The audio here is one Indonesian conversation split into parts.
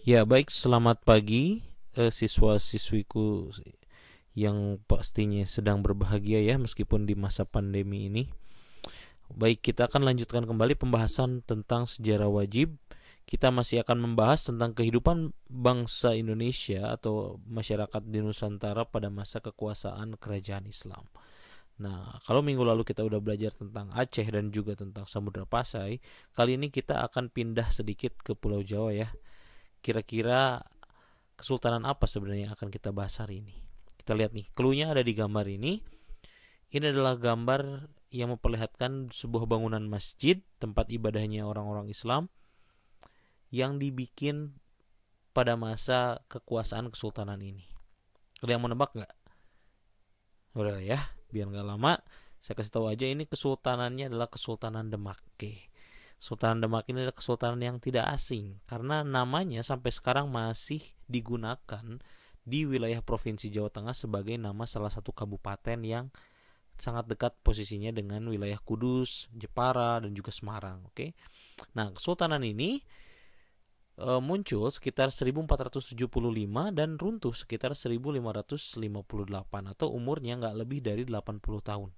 Ya, baik, selamat pagi siswa-siswiku yang pastinya sedang berbahagia ya meskipun di masa pandemi ini. Baik, kita akan lanjutkan kembali pembahasan tentang sejarah wajib. Kita masih akan membahas tentang kehidupan bangsa Indonesia atau masyarakat di Nusantara pada masa kekuasaan kerajaan Islam. Nah, kalau minggu lalu kita udah belajar tentang Aceh dan juga tentang Samudra Pasai, kali ini kita akan pindah sedikit ke Pulau Jawa ya. Kira-kira kesultanan apa sebenarnya yang akan kita bahas hari ini? Kita lihat nih, clue-nya ada di gambar ini. Ini adalah gambar yang memperlihatkan sebuah bangunan masjid, tempat ibadahnya orang-orang Islam yang dibikin pada masa kekuasaan kesultanan ini. Ada yang mau nebak nggak? Udah ya, biar nggak lama, saya kasih tahu aja ini kesultanannya adalah Kesultanan Demak. Oke. Sultan Demak ini adalah kesultanan yang tidak asing karena namanya sampai sekarang masih digunakan di wilayah Provinsi Jawa Tengah sebagai nama salah satu kabupaten yang sangat dekat posisinya dengan wilayah Kudus, Jepara, dan juga Semarang. Oke. Nah, kesultanan ini muncul sekitar 1475 dan runtuh sekitar 1558 atau umurnya nggak lebih dari 80 tahun.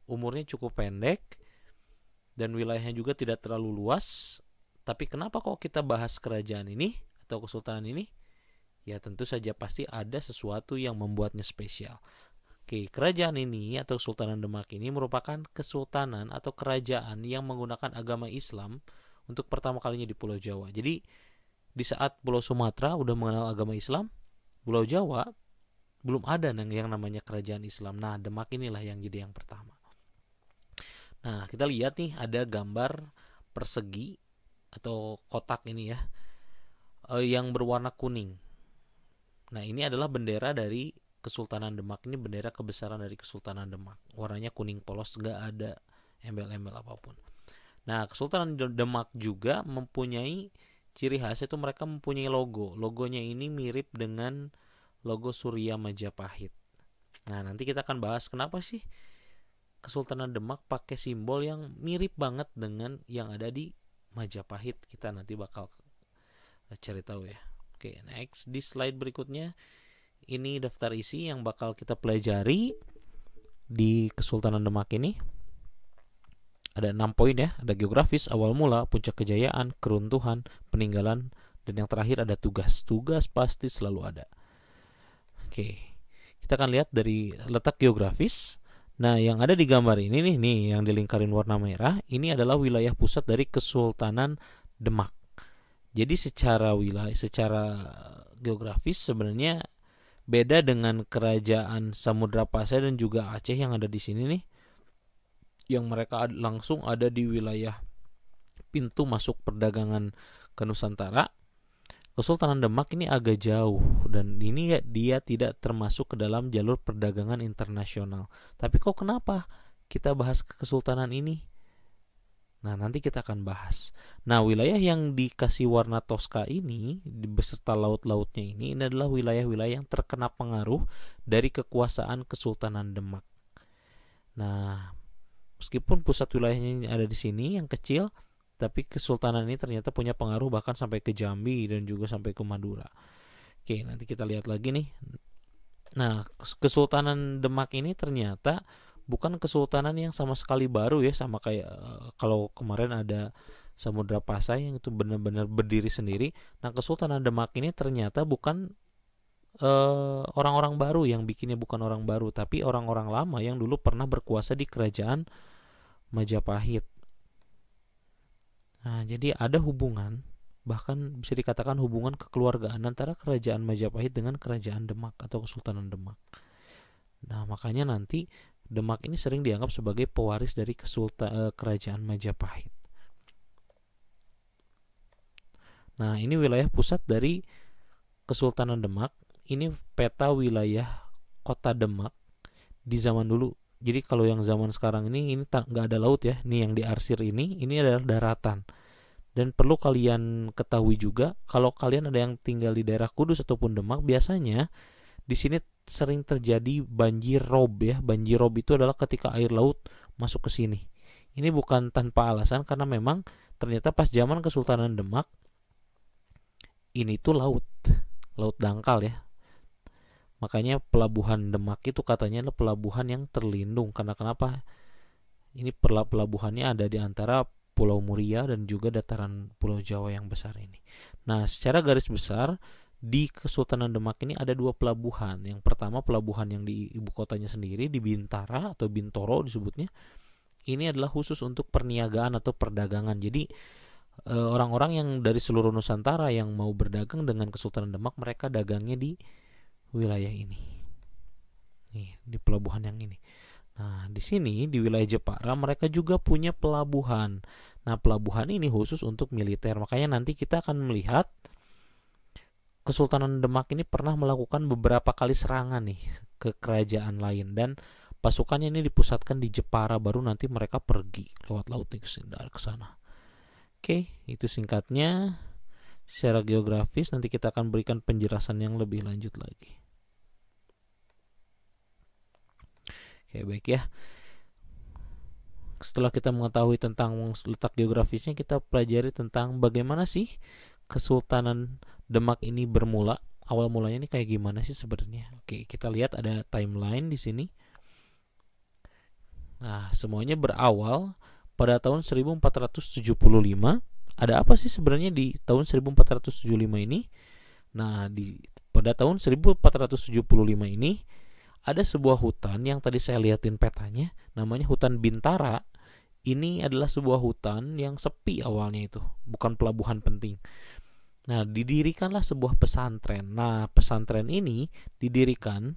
Umurnya cukup pendek dan wilayahnya juga tidak terlalu luas. Tapi kenapa kok kita bahas kerajaan ini atau kesultanan ini? Ya tentu saja pasti ada sesuatu yang membuatnya spesial. Oke, kerajaan ini atau Sultanan Demak ini merupakan kesultanan atau kerajaan yang menggunakan agama Islam untuk pertama kalinya di Pulau Jawa. Jadi di saat Pulau Sumatera udah mengenal agama Islam, Pulau Jawa belum ada yang namanya kerajaan Islam. Nah, Demak inilah yang jadi yang pertama. Nah, kita lihat nih ada gambar persegi atau kotak ini ya, yang berwarna kuning. Nah, ini adalah bendera dari Kesultanan Demak. Ini bendera kebesaran dari Kesultanan Demak. Warnanya kuning polos, nggak ada embel-embel apapun. Nah, Kesultanan Demak juga mempunyai ciri khas, itu mereka mempunyai logo. Logonya ini mirip dengan logo Surya Majapahit. Nah, nanti kita akan bahas kenapa sih Kesultanan Demak pakai simbol yang mirip banget dengan yang ada di Majapahit. Kita nanti bakal cari tahu ya. Oke, next di slide berikutnya ini daftar isi yang bakal kita pelajari di Kesultanan Demak ini. Ada 6 poin ya, ada geografis, awal mula, puncak kejayaan, keruntuhan, peninggalan, dan yang terakhir ada tugas. Tugas pasti selalu ada. Oke, kita akan lihat dari letak geografis. Nah, yang ada di gambar ini nih yang dilingkarin warna merah, ini adalah wilayah pusat dari Kesultanan Demak. Jadi secara geografis sebenarnya beda dengan kerajaan Samudra Pasai dan juga Aceh yang ada di sini nih, yang mereka langsung ada di wilayah pintu masuk perdagangan ke Nusantara. Kesultanan Demak ini agak jauh dan ini dia tidak termasuk ke dalam jalur perdagangan internasional. Tapi kok kenapa kita bahas Kesultanan ini? Nah, nanti kita akan bahas. Nah, wilayah yang dikasih warna toska ini beserta laut-lautnya ini adalah wilayah-wilayah yang terkena pengaruh dari kekuasaan Kesultanan Demak. Nah, meskipun pusat wilayahnya ada di sini yang kecil, tapi kesultanan ini ternyata punya pengaruh bahkan sampai ke Jambi dan juga sampai ke Madura. Oke, nanti kita lihat lagi nih. Nah, Kesultanan Demak ini ternyata bukan kesultanan yang sama sekali baru ya, sama kayak kalau kemarin ada Samudra Pasai yang itu benar-benar berdiri sendiri. Nah, Kesultanan Demak ini ternyata bukan orang-orang baru yang bikinnya, bukan orang baru, tapi orang-orang lama yang dulu pernah berkuasa di kerajaan Majapahit. Nah, jadi ada hubungan, bahkan bisa dikatakan hubungan kekeluargaan antara kerajaan Majapahit dengan kerajaan Demak atau Kesultanan Demak. Nah, makanya nanti Demak ini sering dianggap sebagai pewaris dari kerajaan Majapahit. Nah, ini wilayah pusat dari Kesultanan Demak. Ini peta wilayah kota Demak di zaman dulu. Jadi kalau yang zaman sekarang ini nggak ada laut ya. Nih yang diarsir ini adalah daratan. Dan perlu kalian ketahui juga, kalau kalian ada yang tinggal di daerah Kudus ataupun Demak, biasanya di sini sering terjadi banjir rob ya. Banjir rob itu adalah ketika air laut masuk ke sini. Ini bukan tanpa alasan karena memang ternyata pas zaman Kesultanan Demak ini tuh laut dangkal ya. Makanya pelabuhan Demak itu katanya adalah pelabuhan yang terlindung. Karena kenapa? Ini pelabuhannya ada di antara Pulau Muria dan juga dataran Pulau Jawa yang besar ini. Nah, secara garis besar di Kesultanan Demak ini ada 2 pelabuhan. Yang pertama pelabuhan yang di ibu kotanya sendiri di Bintara atau Bintoro disebutnya. Ini adalah khusus untuk perniagaan atau perdagangan. Jadi orang-orang yang dari seluruh Nusantara yang mau berdagang dengan Kesultanan Demak, mereka dagangnya di wilayah ini. Nih, di pelabuhan yang ini. Nah, di sini di wilayah Jepara mereka juga punya pelabuhan. Nah, pelabuhan ini khusus untuk militer. Makanya nanti kita akan melihat Kesultanan Demak ini pernah melakukan beberapa kali serangan nih ke kerajaan lain, dan pasukannya ini dipusatkan di Jepara, baru nanti mereka pergi lewat laut ke sana. Oke, itu singkatnya secara geografis. Nanti kita akan berikan penjelasan yang lebih lanjut lagi. Oke, baik ya. Setelah kita mengetahui tentang letak geografisnya, kita pelajari tentang bagaimana sih Kesultanan Demak ini bermula. Awal mulanya ini kayak gimana sih sebenarnya? Oke, kita lihat ada timeline di sini. Nah, semuanya berawal pada tahun 1475. Ada apa sih sebenarnya di tahun 1475 ini? Nah, pada tahun 1475 ini ada sebuah hutan yang tadi saya liatin petanya, namanya hutan Bintara. Ini adalah sebuah hutan yang sepi awalnya itu, bukan pelabuhan penting. Nah, didirikanlah sebuah pesantren. Nah, pesantren ini didirikan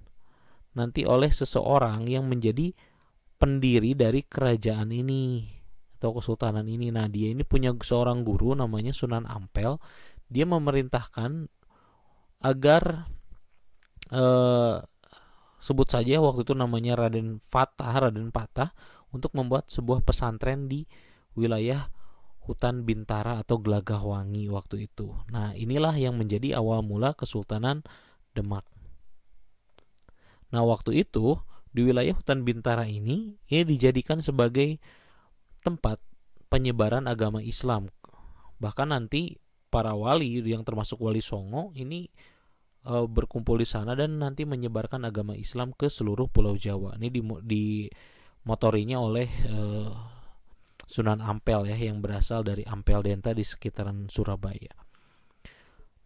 nanti oleh seseorang yang menjadi pendiri dari kerajaan ini atau kesultanan ini. Nah, dia ini punya seorang guru namanya Sunan Ampel. Dia memerintahkan agar sebut saja waktu itu namanya Raden Patah untuk membuat sebuah pesantren di wilayah hutan Bintara atau Gelagahwangi waktu itu. Nah, inilah yang menjadi awal mula Kesultanan Demak. Nah, waktu itu di wilayah hutan Bintara ini dijadikan sebagai tempat penyebaran agama Islam. Bahkan nanti para wali yang termasuk Wali Songo ini berkumpul di sana dan nanti menyebarkan agama Islam ke seluruh Pulau Jawa. Ini dimotorinya oleh Sunan Ampel ya, yang berasal dari Ampel Denta di sekitaran Surabaya.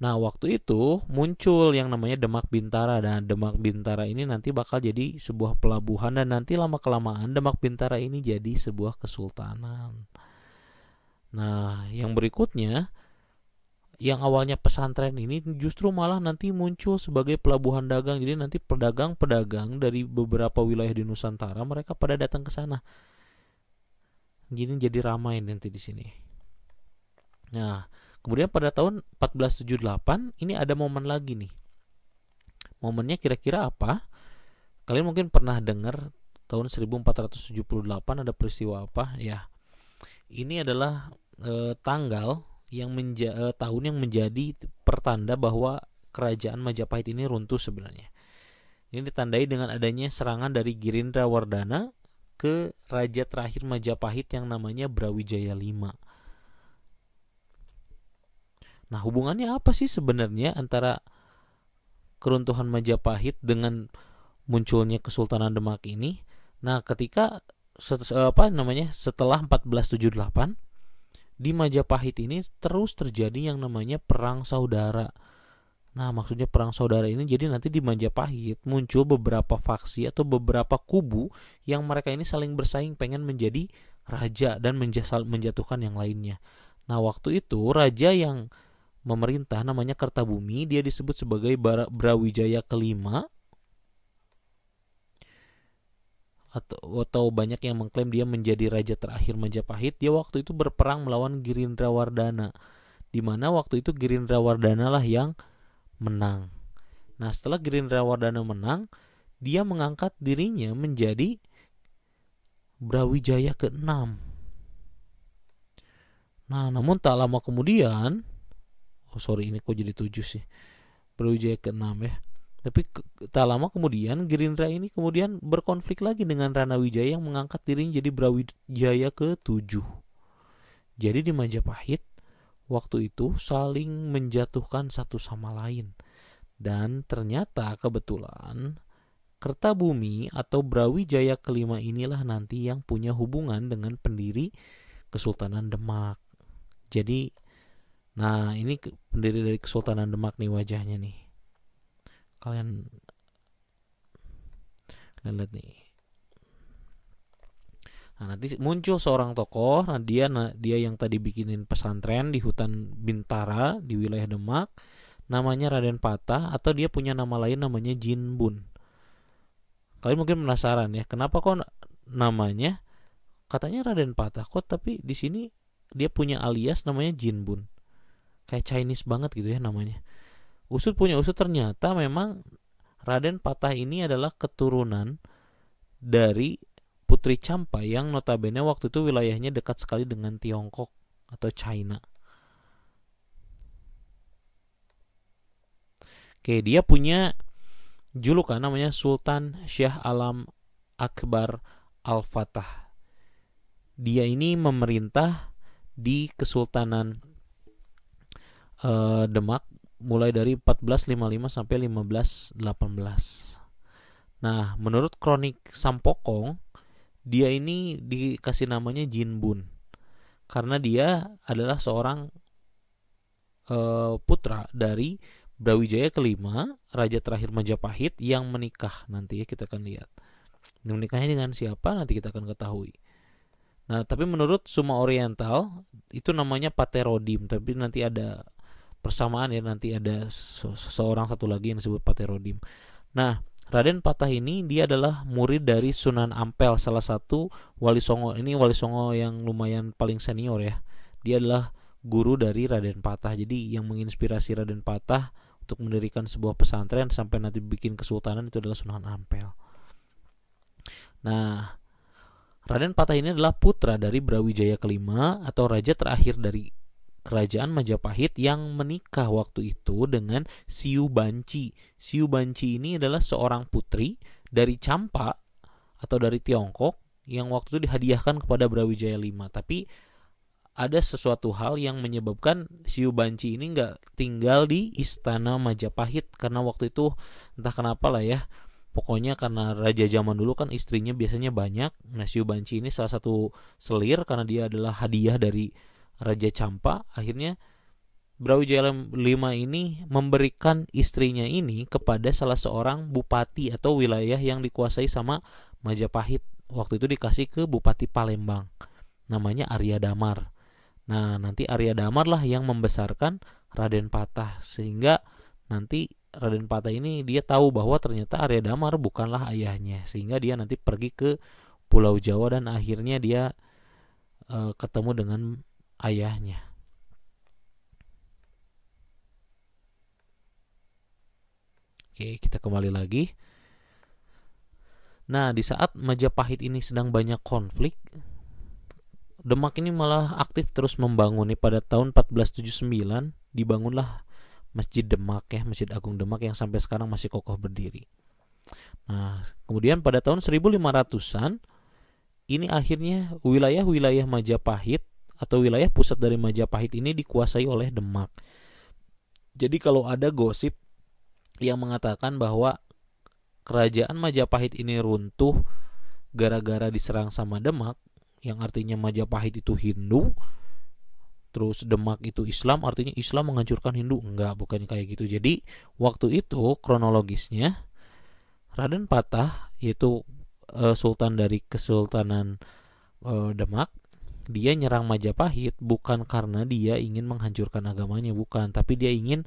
Nah, waktu itu muncul yang namanya Demak Bintara, dan Demak Bintara ini nanti bakal jadi sebuah pelabuhan, dan nanti lama-kelamaan Demak Bintara ini jadi sebuah kesultanan. Nah, yang berikutnya, yang awalnya pesantren ini justru malah nanti muncul sebagai pelabuhan dagang. Jadi nanti pedagang-pedagang dari beberapa wilayah di Nusantara mereka pada datang ke sana. Jadi ramai nanti di sini. Nah, kemudian pada tahun 1478 ini ada momen lagi nih. Momennya kira-kira apa? Kalian mungkin pernah dengar tahun 1478 ada peristiwa apa? Ya, ini adalah tanggal yang tahun yang menjadi pertanda bahwa kerajaan Majapahit ini runtuh sebenarnya. Ini ditandai dengan adanya serangan dari Girindra Wardana ke raja terakhir Majapahit yang namanya Brawijaya V. Nah, hubungannya apa sih sebenarnya antara keruntuhan Majapahit dengan munculnya Kesultanan Demak ini? Nah, ketika setelah 1478 di Majapahit ini terus terjadi yang namanya perang saudara. Nah, maksudnya perang saudara ini jadi nanti di Majapahit muncul beberapa faksi atau beberapa kubu yang mereka ini saling bersaing pengen menjadi raja dan menjatuhkan yang lainnya. Nah, waktu itu raja yang memerintah namanya Kertabumi, dia disebut sebagai Brawijaya kelima, atau banyak yang mengklaim dia menjadi raja terakhir Majapahit. Dia waktu itu berperang melawan Girindra Wardana, di mana waktu itu Girindra Wardana lah yang menang. Nah, setelah Girindra Wardana menang, dia mengangkat dirinya menjadi Brawijaya ke-6. Nah, namun tak lama kemudian, ini kok jadi 7 sih, Brawijaya ke-6 ya. Tapi tak lama kemudian Girindra ini kemudian berkonflik lagi dengan Rana Wijaya yang mengangkat dirinya jadi Brawijaya ke-7. Jadi di Majapahit waktu itu saling menjatuhkan satu sama lain. Dan ternyata kebetulan Kertabumi atau Brawijaya kelima inilah nanti yang punya hubungan dengan pendiri Kesultanan Demak. Jadi, nah ini pendiri dari Kesultanan Demak nih wajahnya nih. Kalian lihat nih. Nah, nanti muncul seorang tokoh, nah dia yang tadi bikinin pesantren di hutan Bintara di wilayah Demak, namanya Raden Patah, atau dia punya nama lain namanya Jinbun. Kalian mungkin penasaran ya, kenapa kok namanya katanya Raden Patah kok, tapi di sini dia punya alias namanya Jinbun. Kayak Chinese banget gitu ya namanya. Usut ternyata memang Raden Patah ini adalah keturunan dari Putri Champa yang notabene waktu itu wilayahnya dekat sekali dengan Tiongkok atau China. Oke, dia punya julukan namanya Sultan Syah Alam Akbar Al-Fatah. Dia ini memerintah di Kesultanan Demak mulai dari 1455 sampai 1518. Nah, menurut kronik Sampokong, dia ini dikasih namanya Jinbun karena dia adalah seorang putra dari Brawijaya kelima, raja terakhir Majapahit yang menikah. Nanti ya kita akan lihat. Menikahnya dengan siapa nanti kita akan ketahui. Nah, tapi menurut Suma Oriental itu namanya Paterodim, tapi nanti ada persamaan ya, nanti ada seseorang satu lagi yang disebut Paterodim. Nah, Raden Patah ini dia adalah murid dari Sunan Ampel, salah satu Wali Songo. Ini Wali Songo yang lumayan paling senior ya. Dia adalah guru dari Raden Patah. Jadi yang menginspirasi Raden Patah untuk mendirikan sebuah pesantren sampai nanti bikin kesultanan itu adalah Sunan Ampel. Nah, Raden Patah ini adalah putra dari Brawijaya kelima atau raja terakhir dari Kerajaan Majapahit yang menikah waktu itu dengan Siu Banci. Siu Banci ini adalah seorang putri dari Champa atau dari Tiongkok yang waktu itu dihadiahkan kepada Brawijaya V. Tapi ada sesuatu hal yang menyebabkan Siu Banci ini nggak tinggal di istana Majapahit karena waktu itu entah kenapa lah ya. Pokoknya karena raja zaman dulu kan istrinya biasanya banyak. Nah, Siu Banci ini salah satu selir karena dia adalah hadiah dari Raja Champa. Akhirnya Brawijaya V ini memberikan istrinya ini kepada salah seorang bupati atau wilayah yang dikuasai sama Majapahit. Waktu itu dikasih ke Bupati Palembang, namanya Arya Damar. Nah, nanti Arya Damar lah yang membesarkan Raden Patah, sehingga nanti Raden Patah ini dia tahu bahwa ternyata Arya Damar bukanlah ayahnya, sehingga dia nanti pergi ke Pulau Jawa dan akhirnya dia ketemu dengan ayahnya. Oke, kita kembali lagi. Nah, di saat Majapahit ini sedang banyak konflik, Demak ini malah aktif terus membangun. Pada tahun 1479 dibangunlah Masjid Demak ya, Masjid Agung Demak yang sampai sekarang masih kokoh berdiri. Nah, kemudian pada tahun 1500-an ini akhirnya wilayah-wilayah Majapahit atau wilayah pusat dari Majapahit ini dikuasai oleh Demak. Jadi kalau ada gosip yang mengatakan bahwa kerajaan Majapahit ini runtuh gara-gara diserang sama Demak, yang artinya Majapahit itu Hindu, terus Demak itu Islam, artinya Islam menghancurkan Hindu. Enggak, bukan kayak gitu. Jadi waktu itu kronologisnya Raden Patah, yaitu sultan dari Kesultanan Demak, dia nyerang Majapahit bukan karena dia ingin menghancurkan agamanya, bukan, tapi dia ingin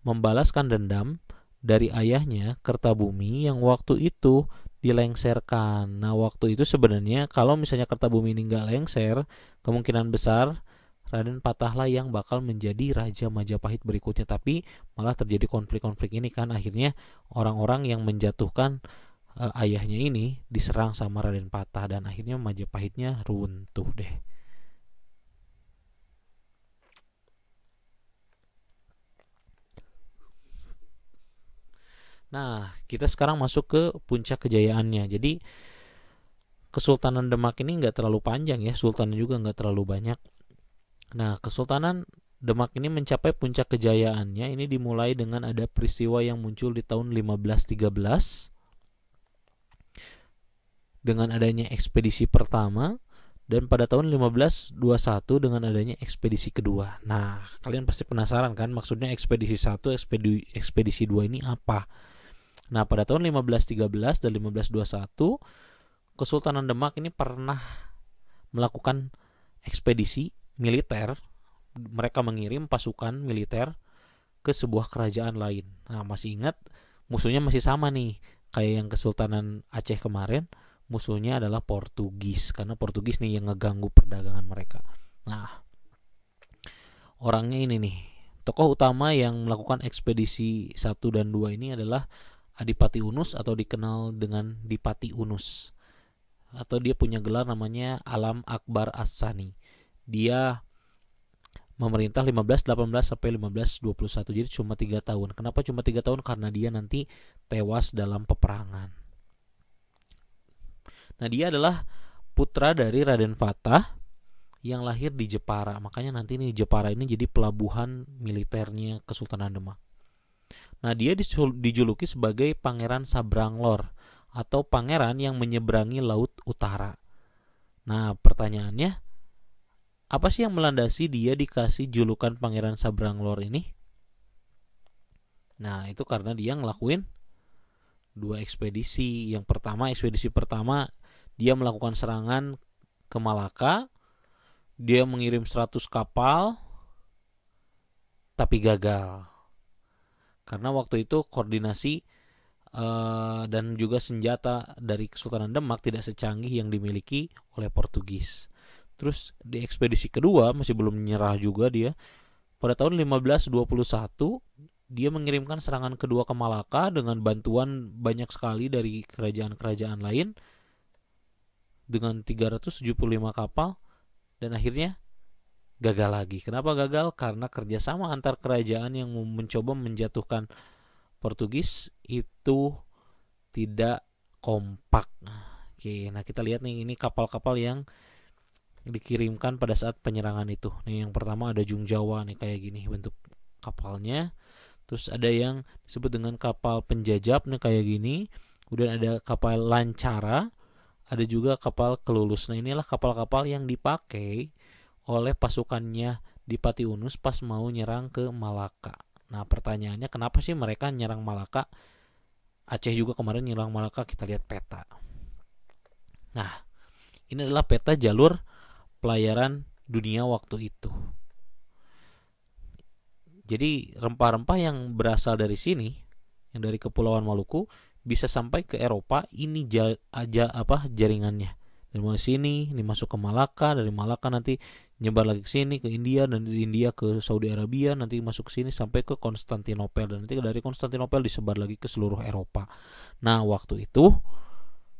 membalaskan dendam dari ayahnya Kertabumi yang waktu itu dilengserkan. Nah, waktu itu sebenarnya kalau misalnya Kertabumi ini nggak lengser, kemungkinan besar Raden Patahlah yang bakal menjadi Raja Majapahit berikutnya. Tapi malah terjadi konflik-konflik ini kan, akhirnya orang-orang yang menjatuhkan ayahnya ini diserang sama Raden Patah dan akhirnya Majapahitnya runtuh deh. Nah, kita sekarang masuk ke puncak kejayaannya. Jadi Kesultanan Demak ini nggak terlalu panjang ya, sultannya juga nggak terlalu banyak. Nah, Kesultanan Demak ini mencapai puncak kejayaannya ini dimulai dengan ada peristiwa yang muncul di tahun 1513 dengan adanya ekspedisi pertama, dan pada tahun 1521 dengan adanya ekspedisi kedua. Nah, kalian pasti penasaran kan maksudnya ekspedisi 1, ekspedisi 2 ini apa? Nah, pada tahun 1513 dan 1521 Kesultanan Demak ini pernah melakukan ekspedisi militer. Mereka mengirim pasukan militer ke sebuah kerajaan lain. Nah, masih ingat musuhnya masih sama nih kayak yang Kesultanan Aceh kemarin. Musuhnya adalah Portugis, karena Portugis nih yang ngeganggu perdagangan mereka. Nah, orangnya ini nih, tokoh utama yang melakukan ekspedisi 1 dan 2 ini adalah Adipati Unus atau dikenal dengan Dipati Unus. Atau dia punya gelar namanya Alam Akbar As-Sani. Dia memerintah 1518 sampai 1521, jadi cuma 3 tahun. Kenapa cuma 3 tahun? Karena dia nanti tewas dalam peperangan. Nah, dia adalah putra dari Raden Fatah yang lahir di Jepara. Makanya nanti nih Jepara ini jadi pelabuhan militernya Kesultanan Demak. Nah, dia dijuluki sebagai Pangeran Sabranglor atau pangeran yang menyeberangi Laut Utara. Nah, pertanyaannya, apa sih yang melandasi dia dikasih julukan Pangeran Sabranglor ini? Nah, itu karena dia ngelakuin 2 ekspedisi. Yang pertama, ekspedisi pertama dia melakukan serangan ke Malaka. Dia mengirim 100 kapal tapi gagal. Karena waktu itu koordinasi dan juga senjata dari Kesultanan Demak tidak secanggih yang dimiliki oleh Portugis. Terus di ekspedisi kedua masih belum menyerah juga dia. Pada tahun 1521 dia mengirimkan serangan kedua ke Malaka dengan bantuan banyak sekali dari kerajaan-kerajaan lain dengan 375 kapal, dan akhirnya gagal lagi. Kenapa gagal? Karena kerjasama antar kerajaan yang mencoba menjatuhkan Portugis itu tidak kompak. Oke, nah kita lihat nih, ini kapal-kapal yang dikirimkan pada saat penyerangan itu. Nih yang pertama ada Jung Jawa nih kayak gini bentuk kapalnya. Terus ada yang disebut dengan kapal penjajab nih kayak gini. Kemudian ada kapal lancara, ada juga kapal kelulus. Nah, inilah kapal-kapal yang dipakai oleh pasukannya Dipati Unus pas mau nyerang ke Malaka. Nah, pertanyaannya kenapa sih mereka nyerang Malaka? Aceh juga kemarin nyerang Malaka, kita lihat peta. Nah, ini adalah peta jalur pelayaran dunia waktu itu. Jadi rempah-rempah yang berasal dari sini, yang dari Kepulauan Maluku, bisa sampai ke Eropa. Ini jaringannya. Dari mulai sini ini masuk ke Malaka, dari Malaka nanti nyebar lagi ke sini ke India, dan dari India ke Saudi Arabia, nanti masuk ke sini sampai ke Konstantinopel, dan nanti dari Konstantinopel disebar lagi ke seluruh Eropa. Nah, waktu itu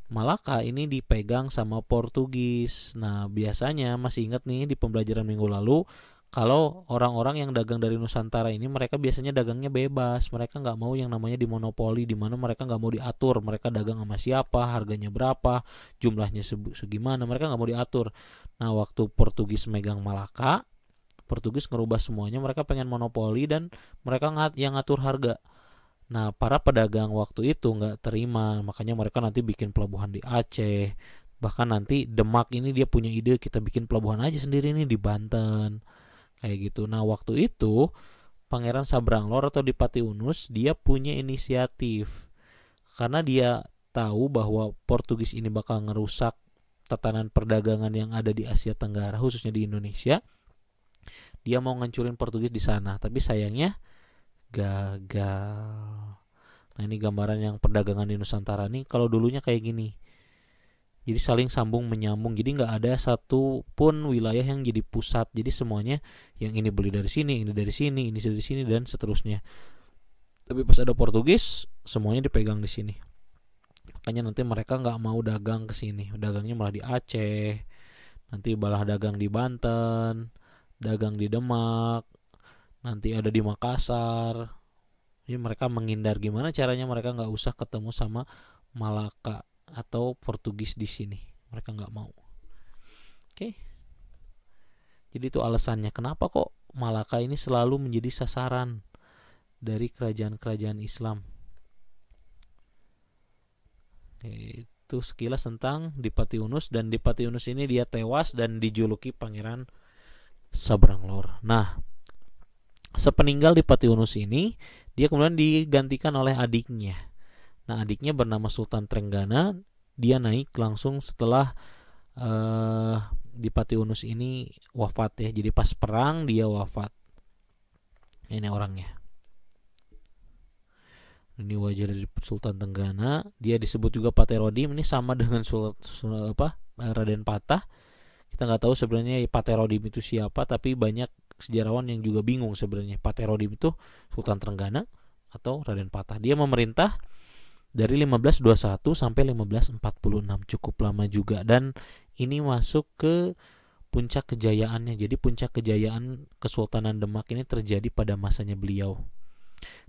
Malaka ini dipegang sama Portugis. Nah, biasanya masih ingat nih di pembelajaran minggu lalu, kalau orang-orang yang dagang dari Nusantara ini mereka biasanya dagangnya bebas. Mereka nggak mau yang namanya dimonopoli, di mana mereka nggak mau diatur. Mereka dagang sama siapa, harganya berapa, jumlahnya segimana, mereka nggak mau diatur. Nah, waktu Portugis megang Malaka, Portugis ngerubah semuanya. Mereka pengen monopoli dan mereka yang ngatur harga. Nah, para pedagang waktu itu nggak terima. Makanya mereka nanti bikin pelabuhan di Aceh. Bahkan nanti Demak ini dia punya ide, kita bikin pelabuhan aja sendiri nih di Banten. Kayak gitu. Nah, waktu itu Pangeran Sabranglor atau Dipati Unus dia punya inisiatif. Karena dia tahu bahwa Portugis ini bakal ngerusak tatanan perdagangan yang ada di Asia Tenggara, khususnya di Indonesia. Dia mau ngancurin Portugis di sana, tapi sayangnya gagal. Nah, ini gambaran yang perdagangan di Nusantara nih. Kalau dulunya kayak gini, jadi saling sambung menyambung. Jadi nggak ada satu pun wilayah yang jadi pusat. Jadi semuanya yang ini beli dari sini, ini dari sini, ini dari sini, dan seterusnya. Tapi pas ada Portugis, semuanya dipegang di sini. Makanya nanti mereka nggak mau dagang ke sini. Dagangnya malah di Aceh. Nanti malah dagang di Banten, dagang di Demak, nanti ada di Makassar. Jadi mereka menghindar gimana caranya mereka nggak usah ketemu sama Malaka atau Portugis di sini. Mereka nggak mau. Oke. Jadi itu alasannya kenapa kok Malaka ini selalu menjadi sasaran dari kerajaan-kerajaan Islam. Itu sekilas tentang Dipati Unus, dan Dipati Unus ini dia tewas dan dijuluki Pangeran Sabranglor. Nah, sepeninggal Dipati Unus ini, dia kemudian digantikan oleh adiknya. Nah, adiknya bernama Sultan Trenggana. Dia naik langsung setelah Dipati Unus ini wafat ya. Jadi pas perang dia wafat. Ini orangnya. Ini wajah dari Sultan Trenggana. Dia disebut juga Paterodim. Ini sama dengan Raden Patah. Kita nggak tahu sebenarnya Paterodim itu siapa, tapi banyak sejarawan yang juga bingung sebenarnya Paterodim itu Sultan Trenggana atau Raden Patah. Dia memerintah dari 1521 sampai 1546, cukup lama juga, dan ini masuk ke puncak kejayaannya. Jadi puncak kejayaan Kesultanan Demak ini terjadi pada masanya beliau.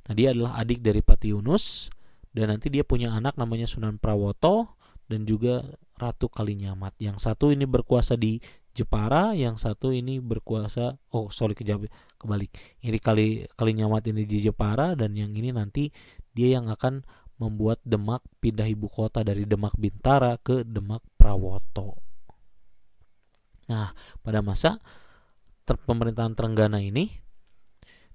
Nah, dia adalah adik dari Pati Yunus, dan nanti dia punya anak namanya Sunan Prawoto dan juga Ratu Kalinyamat. Yang satu ini berkuasa di Jepara, yang satu ini berkuasa kebalik. Ini Kalinyamat ini di Jepara, dan yang ini nanti dia yang akan membuat Demak pindah ibu kota dari Demak Bintara ke Demak Prawoto. Nah, pada masa pemerintahan Trenggana ini,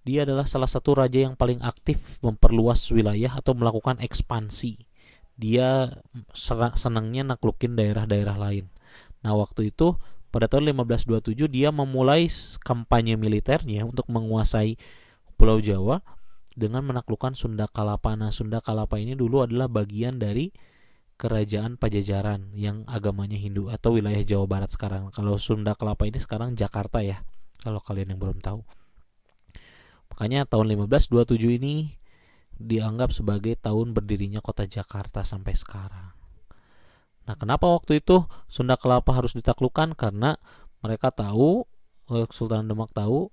dia adalah salah satu raja yang paling aktif memperluas wilayah atau melakukan ekspansi. Dia senangnya naklukin daerah-daerah lain. Nah, waktu itu pada tahun 1527 dia memulai kampanye militernya untuk menguasai Pulau Jawa dengan menaklukkan Sunda Kalapa. Nah, Sunda Kalapa ini dulu adalah bagian dari Kerajaan Pajajaran yang agamanya Hindu atau wilayah Jawa Barat sekarang. Kalau Sunda Kalapa ini sekarang Jakarta ya, kalau kalian yang belum tahu. Makanya tahun 1527 ini dianggap sebagai tahun berdirinya kota Jakarta sampai sekarang. Nah, kenapa waktu itu Sunda Kelapa harus ditaklukkan? Karena mereka tahu, Kesultanan Demak tahu,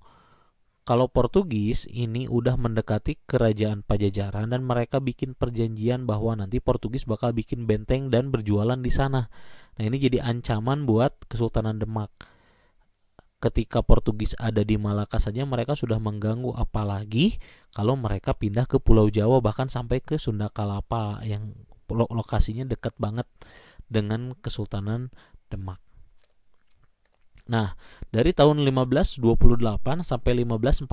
kalau Portugis ini udah mendekati kerajaan Pajajaran, dan mereka bikin perjanjian bahwa nanti Portugis bakal bikin benteng dan berjualan di sana. Nah, ini jadi ancaman buat Kesultanan Demak. Ketika Portugis ada di Malaka saja mereka sudah mengganggu, apalagi kalau mereka pindah ke Pulau Jawa, bahkan sampai ke Sunda Kalapa yang lokasinya dekat banget dengan Kesultanan Demak. Nah, dari tahun 1528 sampai 1540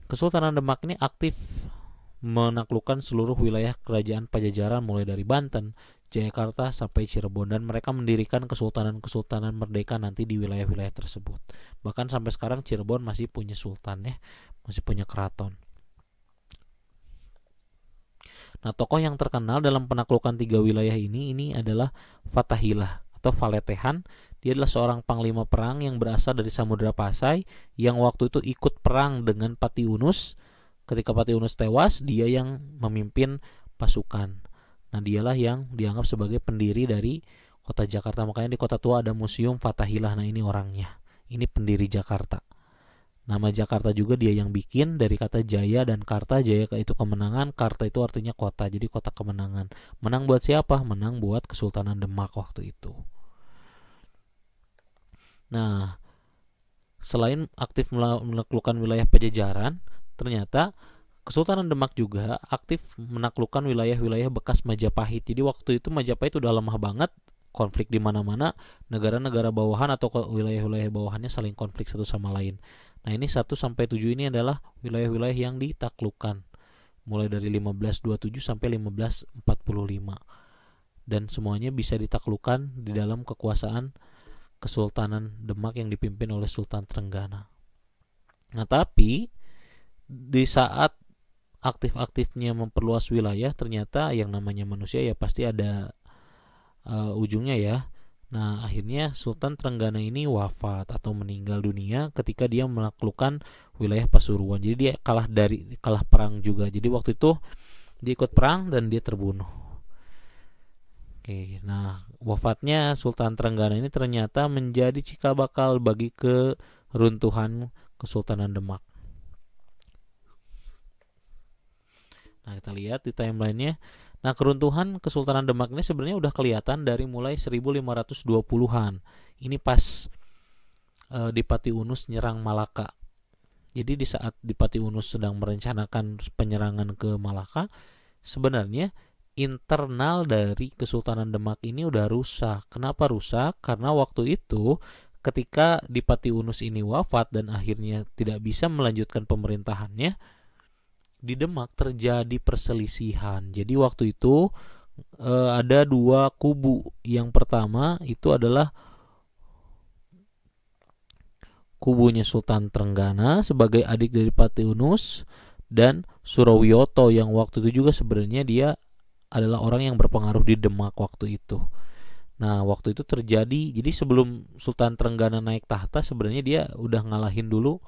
Kesultanan Demak ini aktif menaklukkan seluruh wilayah kerajaan Pajajaran mulai dari Banten, Jayakarta sampai Cirebon, dan mereka mendirikan kesultanan-kesultanan merdeka nanti di wilayah-wilayah tersebut. Bahkan sampai sekarang Cirebon masih punya sultan ya, masih punya keraton. Nah, tokoh yang terkenal dalam penaklukan tiga wilayah ini adalah Fatahillah atau Faletehan. Dia adalah seorang panglima perang yang berasal dari Samudra Pasai yang waktu itu ikut perang dengan Pati Unus. Ketika Pati Unus tewas, dia yang memimpin pasukan. Nah, dialah yang dianggap sebagai pendiri dari kota Jakarta. Makanya di Kota Tua ada Museum Fatahillah. Nah, ini orangnya. Ini pendiri Jakarta. Nama Jakarta juga dia yang bikin dari kata Jaya dan Karta. Jaya itu kemenangan, Karta itu artinya kota. Jadi kota kemenangan. Menang buat siapa? Menang buat Kesultanan Demak waktu itu. Nah, selain aktif menaklukkan wilayah Pajajaran, ternyata Kesultanan Demak juga aktif menaklukkan wilayah-wilayah bekas Majapahit. Jadi waktu itu Majapahit udah lemah banget, konflik di mana-mana, negara-negara bawahan atau wilayah-wilayah bawahannya saling konflik satu sama lain. Nah, ini 1 sampai 7 ini adalah wilayah-wilayah yang ditaklukkan mulai dari 1527 sampai 1545. Dan semuanya bisa ditaklukkan di dalam kekuasaan Kesultanan Demak yang dipimpin oleh Sultan Trenggana. Nah, tapi di saat aktif-aktifnya memperluas wilayah, ternyata yang namanya manusia ya pasti ada ujungnya ya. Nah, akhirnya Sultan Trenggana ini wafat atau meninggal dunia ketika dia menaklukkan wilayah Pasuruan. Jadi dia kalah perang juga. Jadi waktu itu dia ikut perang dan dia terbunuh. Oke, nah wafatnya Sultan Trenggana ini ternyata menjadi cikal bakal bagi keruntuhan Kesultanan Demak. Nah, kita lihat di timeline-nya. Nah, keruntuhan Kesultanan Demak ini sebenarnya udah kelihatan dari mulai 1520-an. Ini pas Dipati Unus nyerang Malaka. Jadi di saat Dipati Unus sedang merencanakan penyerangan ke Malaka, sebenarnya internal dari Kesultanan Demak ini udah rusak. Kenapa rusak? Karena waktu itu ketika Dipati Unus ini wafat dan akhirnya tidak bisa melanjutkan pemerintahannya, di Demak terjadi perselisihan. Jadi waktu itu ada dua kubu. Yang pertama itu adalah kubunya Sultan Trenggana sebagai adik dari Pati Unus, dan Surawiyoto yang waktu itu juga sebenarnya dia adalah orang yang berpengaruh di Demak waktu itu. Nah waktu itu terjadi, jadi sebelum Sultan Trenggana naik tahta sebenarnya dia udah ngalahin dulu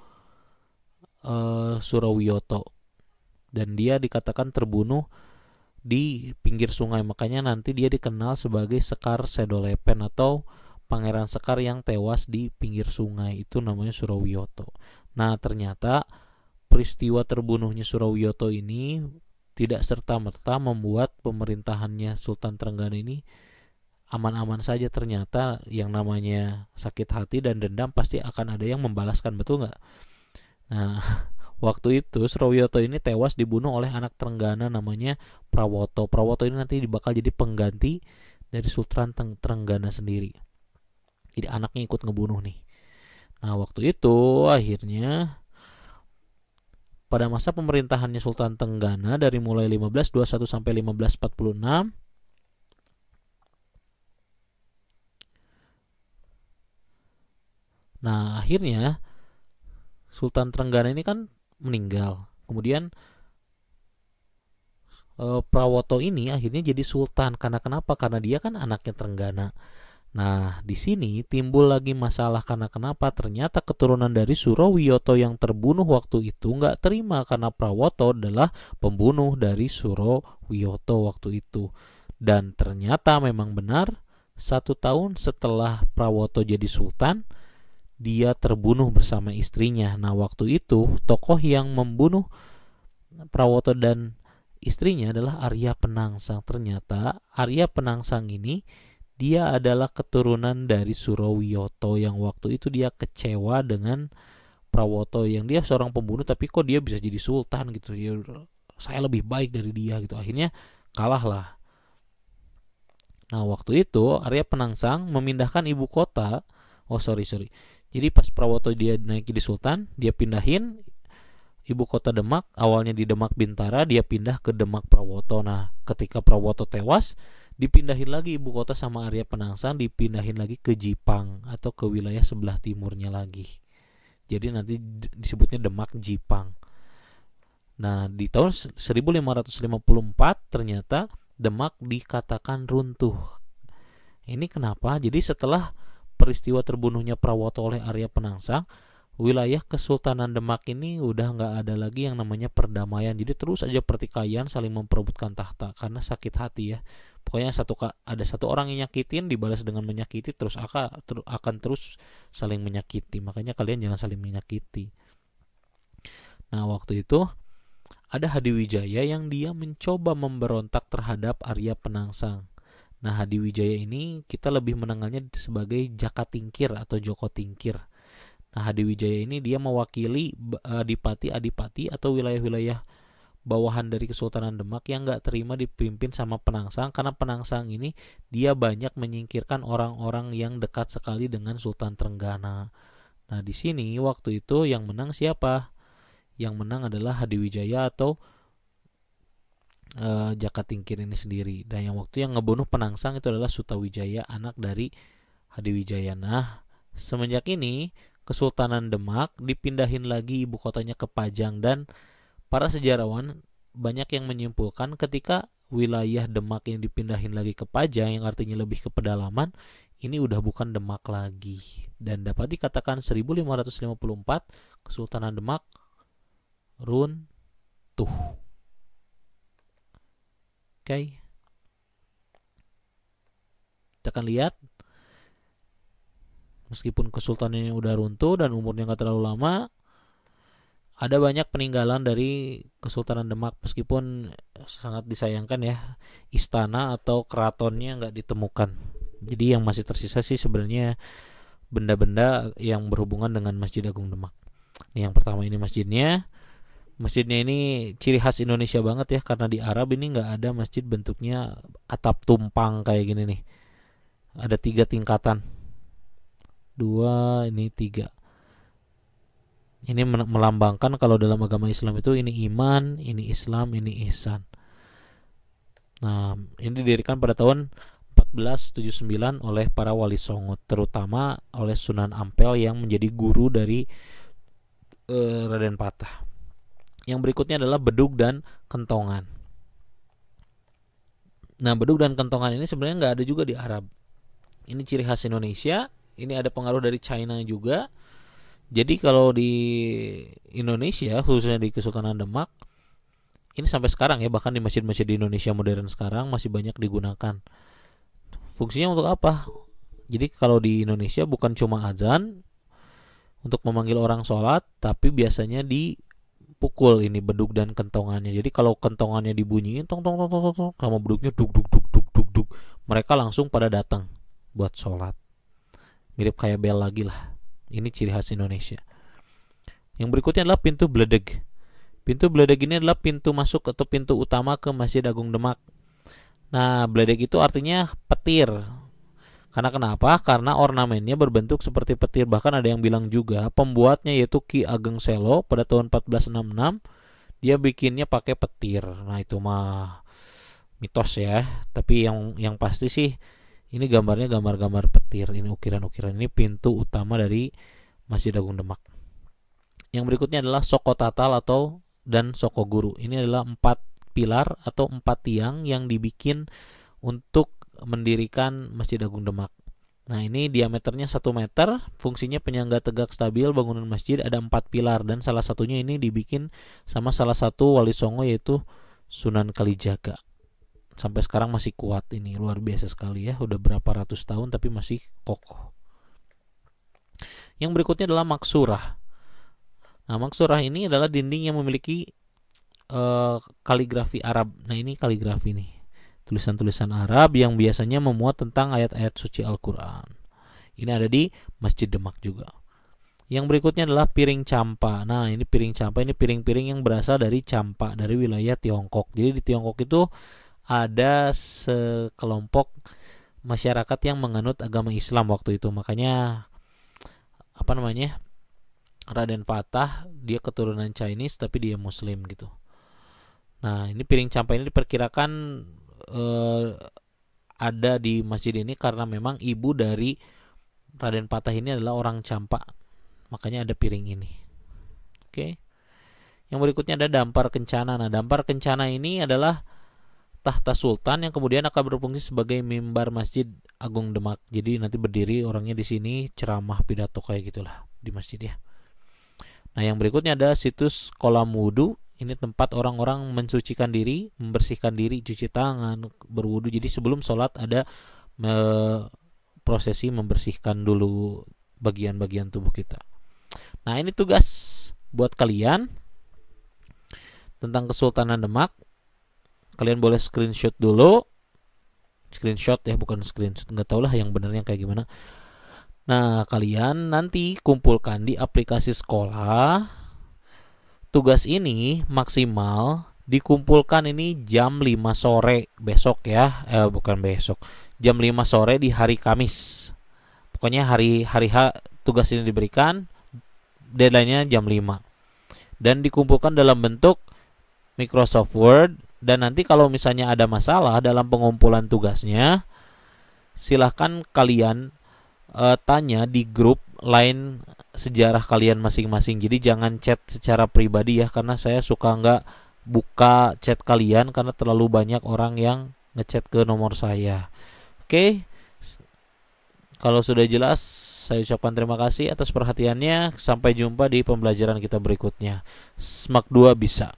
Surawiyoto, dan dia dikatakan terbunuh di pinggir sungai. Makanya nanti dia dikenal sebagai Sekar Sedolepen atau Pangeran Sekar yang tewas di pinggir sungai, itu namanya Surawiyoto. Nah ternyata peristiwa terbunuhnya Surawiyoto ini tidak serta-merta membuat pemerintahannya Sultan Trenggana ini aman-aman saja. Ternyata yang namanya sakit hati dan dendam pasti akan ada yang membalaskan, betul nggak? Nah waktu itu Surawiyoto ini tewas dibunuh oleh anak Trenggana namanya Prawoto. Prawoto ini nanti bakal jadi pengganti dari Sultan Trenggana sendiri. Jadi anaknya ikut ngebunuh nih. Nah waktu itu akhirnya pada masa pemerintahannya Sultan Trenggana dari mulai 1521 sampai 1546, nah akhirnya Sultan Trenggana ini kan meninggal. Kemudian Prawoto ini akhirnya jadi sultan. Karena kenapa? Karena dia kan anaknya Trenggana. Nah, di sini timbul lagi masalah karena kenapa? Ternyata keturunan dari Surawiyoto yang terbunuh waktu itu nggak terima karena Prawoto adalah pembunuh dari Surawiyoto waktu itu. Dan ternyata memang benar, 1 tahun setelah Prawoto jadi sultan, dia terbunuh bersama istrinya. Nah, waktu itu tokoh yang membunuh Prawoto dan istrinya adalah Arya Penangsang. Ternyata Arya Penangsang ini dia adalah keturunan dari Surawiyoto yang waktu itu dia kecewa dengan Prawoto yang dia seorang pembunuh tapi kok dia bisa jadi sultan gitu. Ya, saya lebih baik dari dia gitu. Akhirnya kalah lah. Nah waktu itu Arya Penangsang memindahkan ibu kota. Jadi pas Prawoto dia naik jadi sultan, dia pindahin ibu kota Demak. Awalnya di Demak Bintara, dia pindah ke Demak Prawoto. Nah ketika Prawoto tewas, dipindahin lagi ibu kota sama Arya Penangsang, dipindahin lagi ke Jipang atau ke wilayah sebelah timurnya lagi. Jadi nanti disebutnya Demak Jipang. Nah di tahun 1554 ternyata Demak dikatakan runtuh. Ini kenapa? Jadi setelah peristiwa terbunuhnya Prawoto oleh Arya Penangsang, wilayah Kesultanan Demak ini udah nggak ada lagi yang namanya perdamaian. Jadi terus aja pertikaian, saling memperebutkan tahta karena sakit hati ya. Pokoknya ada satu orang yang nyakitin dibalas dengan menyakiti, terus akan terus saling menyakiti. Makanya kalian jangan saling menyakiti. Nah waktu itu ada Hadiwijaya yang dia mencoba memberontak terhadap Arya Penangsang. Nah Hadiwijaya ini kita lebih mengenalnya sebagai Jaka Tingkir atau Joko Tingkir. Nah Hadiwijaya ini dia mewakili adipati atau wilayah-wilayah bawahan dari Kesultanan Demak yang gak terima dipimpin sama Penangsang, karena Penangsang ini dia banyak menyingkirkan orang-orang yang dekat sekali dengan Sultan Trenggana. Nah di sini waktu itu yang menang siapa? Yang menang adalah Hadiwijaya atau Jaka Tingkir ini sendiri. Dan yang waktu yang ngebunuh Penangsang itu adalah Sutawijaya, anak dari Hadiwijaya. Nah semenjak ini Kesultanan Demak dipindahin lagi ibu kotanya ke Pajang, dan para sejarawan banyak yang menyimpulkan ketika wilayah Demak yang dipindahin lagi ke Pajang, yang artinya lebih ke pedalaman, ini udah bukan Demak lagi. Dan dapat dikatakan 1554 Kesultanan Demak runtuh. Oke. Kita akan lihat meskipun kesultanannya udah runtuh dan umurnya gak terlalu lama, ada banyak peninggalan dari Kesultanan Demak. Meskipun sangat disayangkan ya, istana atau keratonnya nggak ditemukan. Jadi yang masih tersisa sih sebenarnya benda-benda yang berhubungan dengan Masjid Agung Demak. Nih yang pertama ini masjidnya. Masjidnya ini ciri khas Indonesia banget ya, karena di Arab ini nggak ada masjid bentuknya atap tumpang kayak gini nih. Ada 3 tingkatan, 2 ini 3. Ini melambangkan kalau dalam agama Islam itu ini iman, ini Islam, ini ihsan. Nah, ini didirikan pada tahun 1479 oleh para wali songo, terutama oleh Sunan Ampel yang menjadi guru dari Raden Patah. Yang berikutnya adalah bedug dan kentongan. Nah, bedug dan kentongan ini sebenarnya nggak ada juga di Arab. Ini ciri khas Indonesia. Ini ada pengaruh dari China juga. Jadi kalau di Indonesia, khususnya di Kesultanan Demak, ini sampai sekarang ya, bahkan di masjid-masjid di Indonesia modern sekarang masih banyak digunakan. Fungsinya untuk apa? Jadi kalau di Indonesia bukan cuma azan untuk memanggil orang sholat, tapi biasanya dipukul ini bedug dan kentongannya. Jadi kalau kentongannya dibunyiin tong tong tong tong tong, sama bedugnya duk duk duk duk duk duk, mereka langsung pada datang buat sholat. Mirip kayak bel lagi lah. Ini ciri khas Indonesia. Yang berikutnya adalah pintu bledeg. Pintu bledeg ini adalah pintu masuk atau pintu utama ke Masjid Agung Demak. Nah, bledeg itu artinya petir. Karena kenapa? Karena ornamennya berbentuk seperti petir. Bahkan ada yang bilang juga pembuatnya yaitu Ki Ageng Selo pada tahun 1466 dia bikinnya pakai petir. Nah, itu mah mitos ya. Tapi yang pasti sih ini gambarnya gambar-gambar petir. Ini ukiran-ukiran. Ini pintu utama dari Masjid Agung Demak. Yang berikutnya adalah Soko Tatal dan Soko Guru. Ini adalah 4 pilar atau 4 tiang yang dibikin untuk mendirikan Masjid Agung Demak. Nah, ini diameternya 1 meter, fungsinya penyangga tegak stabil bangunan masjid, ada 4 pilar, dan salah satunya ini dibikin sama salah satu wali songo yaitu Sunan Kalijaga. Sampai sekarang masih kuat, ini luar biasa sekali ya, udah berapa ratus tahun tapi masih kokoh. Yang berikutnya adalah Maksurah. Nah, Maksurah ini adalah dinding yang memiliki kaligrafi Arab. Nah, ini kaligrafi nih, tulisan-tulisan Arab yang biasanya memuat tentang ayat-ayat suci Al-Quran. Ini ada di Masjid Demak juga. Yang berikutnya adalah piring campa. Nah, ini piring campa, ini piring-piring yang berasal dari campa, dari wilayah Tiongkok. Jadi di Tiongkok itu ada sekelompok masyarakat yang menganut agama Islam waktu itu. Makanya Raden Patah dia keturunan Chinese tapi dia Muslim gitu. Nah, ini piring campa ini diperkirakan ada di masjid ini karena memang ibu dari Raden Patah ini adalah orang Campa, makanya ada piring ini. Oke. Yang berikutnya ada Dampar Kencana. Nah, Dampar Kencana ini adalah tahta sultan yang kemudian akan berfungsi sebagai mimbar Masjid Agung Demak. Jadi nanti berdiri orangnya di sini ceramah pidato kayak gitulah di masjid ya. Nah, yang berikutnya ada situs kolam wudu. Ini tempat orang-orang mensucikan diri, membersihkan diri, cuci tangan, berwudu. Jadi sebelum sholat ada prosesi membersihkan dulu bagian-bagian tubuh kita. Nah, ini tugas buat kalian tentang Kesultanan Demak. Kalian boleh screenshot dulu. Screenshot ya, bukan screenshot. Nggak tahu lah yang benarnya kayak gimana. Nah, kalian nanti kumpulkan di aplikasi sekolah. Tugas ini maksimal dikumpulkan ini jam 5 sore besok ya. Bukan besok. Jam 5 sore di hari Kamis. Pokoknya hari H tugas ini diberikan. Deadline-nya jam 5. Dan dikumpulkan dalam bentuk Microsoft Word. Dan nanti kalau misalnya ada masalah dalam pengumpulan tugasnya, silahkan kalian tanya di grup line sejarah kalian masing-masing. Jadi jangan chat secara pribadi ya, karena saya suka nggak buka chat kalian karena terlalu banyak orang yang ngechat ke nomor saya. Oke, kalau sudah jelas saya ucapkan terima kasih atas perhatiannya. Sampai jumpa di pembelajaran kita berikutnya. Smak 2 bisa.